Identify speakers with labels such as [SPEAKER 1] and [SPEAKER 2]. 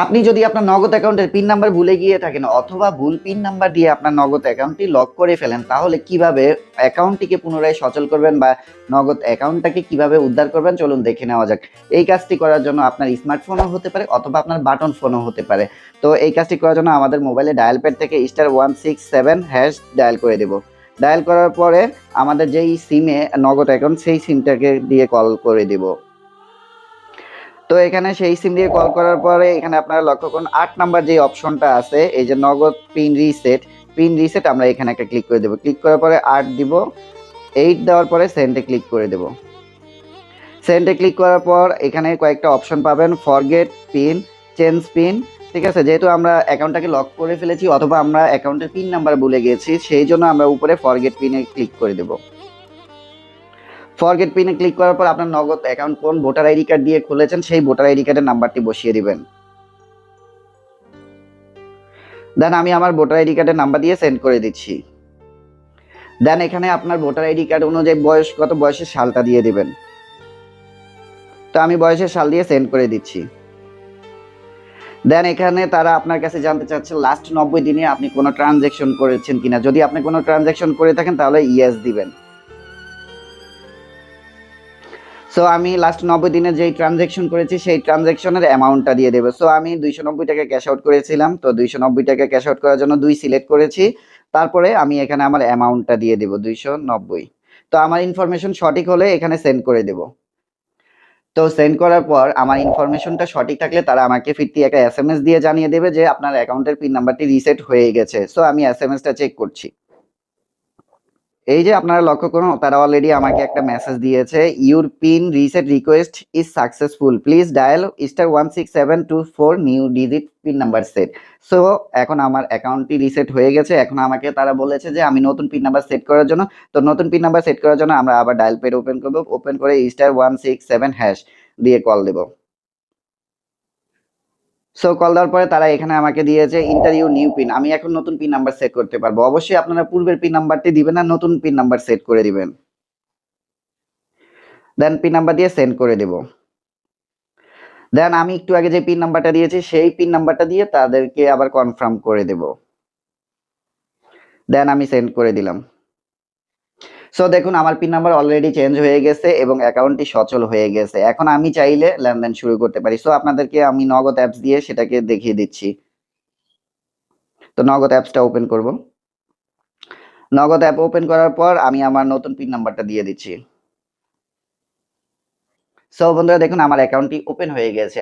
[SPEAKER 1] আপনি যদি আপনার নগদ অ্যাকাউন্টের পিন নাম্বার ভুলে গিয়ে থাকেন অথবা ভুল পিন নাম্বার দিয়ে আপনার নগদ অ্যাকাউন্টটি লক করে ফেলেন, তাহলে কিভাবে অ্যাকাউন্টটিকে পুনরায় সচল করবেন বা নগদ অ্যাকাউন্টটাকে কিভাবে উদ্ধার করবেন চলুন দেখে নেওয়া যাক। এই কাজটি করার জন্য আপনার স্মার্টফোনও হতে পারে অথবা আপনার বাটন ফোনও হতে পারে। তো এই কাজটি করার জন্য আমাদের মোবাইলে ডায়াল প্যাড থেকে *167# ডায়াল করে দেব। ডায়াল করার পরে আমাদের যেই সিমে নগদ অ্যাকাউন্ট সেই সিমটাকে দিয়ে কল করে দেব। তো এখানে সেই সিম দিয়ে কল করার পরে এখানে আপনারা লক্ষ্য করুন 8 নাম্বার যে অপশনটা আছে, এই যে নগদ পিন রিসেট আমরা এখানে একটা ক্লিক করে দেব। ক্লিক করার পরে 8 দিব, 8 দেওয়ার পরে সেন্ডে ক্লিক করে দেব। সেন্ডে ক্লিক করার পর এখানে কয়েকটা অপশন পাবেন, ফরগেট পিন, চেঞ্জ পিন। ঠিক আছে, যেহেতু আমরা অ্যাকাউন্টটাকে লক করে ফেলেছি অথবা আমরা অ্যাকাউন্টের পিন নাম্বার ভুলে গেছি, সেই জন্য আমরা উপরে ফরগেট পিনে ক্লিক করে দেব। ফরগেট পিনে ক্লিক করার পর আপনার নগদ অ্যাকাউন্ট কোন ভোটার আইডি কার্ড দিয়ে খুলেছেন সেই ভোটার আইডি কার্ডের নাম্বারটি বসিয়ে দিবেন। দেন আমি আমার ভোটার আইডি কার্ডের নাম্বার দিয়ে সেন্ড করে দিচ্ছি। দেন এখানে আপনার ভোটার আইডি কার্ড অনুযায়ী কত বয়সের সালটা দিয়ে দিবেন। তো আমি বয়সের সাল দিয়ে সেন্ড করে দিচ্ছি। দেন এখানে তারা আপনার কাছে জানতে চাচ্ছে লাস্ট 90 দিনে আপনি কোনো ট্রানজ্যাকশন করেছেন কিনা। যদি আপনি কোনো ট্রানজ্যাকশন করে থাকেন তাহলে ইয়েস দিবেন। সো আমি লাস্ট 90 দিনে যেই ট্রানজ্যাকশন করেছি সেই ট্রানজ্যাকশনের অ্যামাউন্টটা দিয়ে দেবো। সো আমি 290 টাকা ক্যাশ আউট করেছিলাম, তো 290 টাকা ক্যাশ আউট করার জন্য 2 সিলেক্ট করেছি। তারপরে আমি এখানে আমার অ্যামাউন্টটা দিয়ে দেবো 290। তো আমার ইনফরমেশন সঠিক হলে এখানে সেন্ড করে দেব। তো সেন্ড করার পর আমার ইনফরমেশনটা সঠিক থাকলে তারা আমাকে ফিরতি একটা এসএমএস দিয়ে জানিয়ে দেবে যে আপনার অ্যাকাউন্টের পিন নাম্বারটি রিসেট হয়ে গেছে। সো আমি এসএমএসটা চেক করছি। এই যে আপনারা লক্ষ্য করুন তারা অলরেডি আমাকে একটা মেসেজ দিয়েছে, your pin reset request is successful, please dial *16724 new digit pin number set. So এখন আমার অ্যাকাউন্টটি রিসেট হয়ে গেছে। এখন আমাকে তারা বলেছে যে আমি নতুন পিন নাম্বার সেট করার জন্য, তো নতুন পিন নাম্বার সেট করার জন্য আমরা আবার ডায়াল প্যাড ওপেন করব, ওপেন করে *167# দিয়ে কল দেব। সো কল দেওয়ার পরে তারা এখানে আমাকে দিয়েছে ইন্টার ইউর নিউ পিন। আমি এখন নতুন পিন নাম্বার সেট করতে পারবো। অবশ্যই আপনারা পূর্বের পিন নাম্বারটি দিবেন না, নতুন পিন নাম্বার সেট করে দিবেন। দেন পিন নাম্বার দিয়ে সেন্ড করে দেব। দেন আমি একটু আগে যে পিন নাম্বারটা দিয়েছি সেই পিন নাম্বারটা দিয়ে তাদেরকে আবার কনফার্ম করে দেব। দেন আমি সেন্ড করে দিলাম। সো দেখুন আমার পিন নাম্বার অলরেডি চেঞ্জ হয়ে গেছে এবং অ্যাকাউন্টটি সচল হয়ে গেছে। এখন আমি চাইলে লেনদেন শুরু করতে পারি। সো আপনাদেরকে আমি নগদ অ্যাপস দিয়ে সেটাকে দেখিয়ে দিচ্ছি। তো নগদ অ্যাপসটা ওপেন করব। নগদ অ্যাপ ওপেন করার পর আমি আমার নতুন পিন নাম্বারটা দিয়ে দিচ্ছি। সো বন্ধুরা দেখুন আমার অ্যাকাউন্টটি ওপেন হয়ে গেছে।